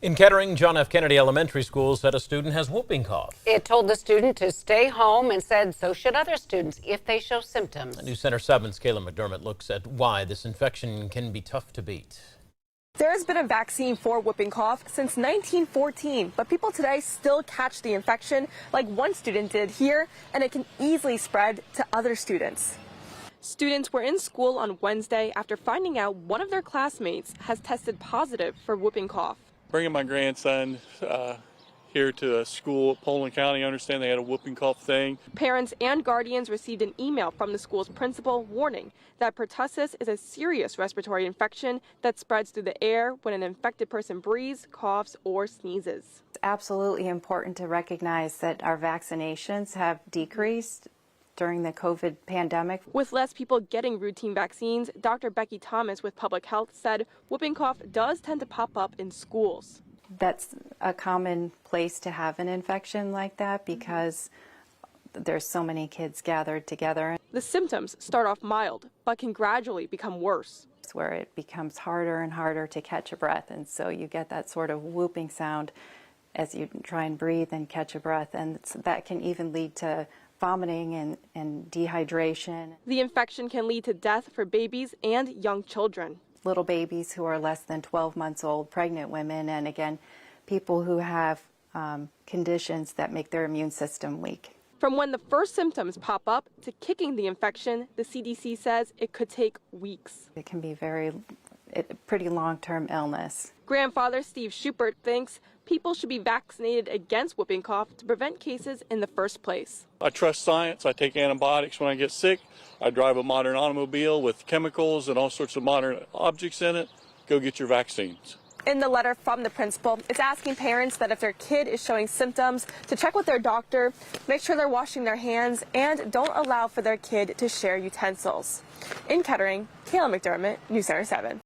In Kettering, John F. Kennedy Elementary School said a student has whooping cough. It told the student to stay home and said so should other students if they show symptoms. News Center 7's Kayla McDermott looks at why this infection can be tough to beat. There has been a vaccine for whooping cough since 1914, but people today still catch the infection like one student did here, and it can easily spread to other students. Students were in school on Wednesday after finding out one of their classmates has tested positive for whooping cough. Bringing my grandson here to a school at Poland County. I understand they had a whooping cough thing. Parents and guardians received an email from the school's principal warning that pertussis is a serious respiratory infection that spreads through the air when an infected person breathes, coughs, or sneezes. It's absolutely important to recognize that our vaccinations have decreased during the COVID pandemic. With less people getting routine vaccines, Dr. Becky Thomas with Public Health said whooping cough does tend to pop up in schools. That's a common place to have an infection like that because there's so many kids gathered together. The symptoms start off mild, but can gradually become worse. It's where it becomes harder and harder to catch a breath, and so you get that sort of whooping sound as you try and breathe and catch a breath, and that can even lead to vomiting and dehydration. The infection can lead to death for babies and young children. Little babies who are less than 12 months old, pregnant women, and again, people who have conditions that make their immune system weak. From when the first symptoms pop up to kicking the infection, the CDC says it could take weeks. It can be pretty long-term illness. Grandfather Steve Schubert thinks people should be vaccinated against whooping cough to prevent cases in the first place. I trust science. I take antibiotics when I get sick. I drive a modern automobile with chemicals and all sorts of modern objects in it. Go get your vaccines. In the letter from the principal, it's asking parents that if their kid is showing symptoms to check with their doctor, make sure they're washing their hands, and don't allow for their kid to share utensils. In Kettering, Kayla McDermott, News Center 7.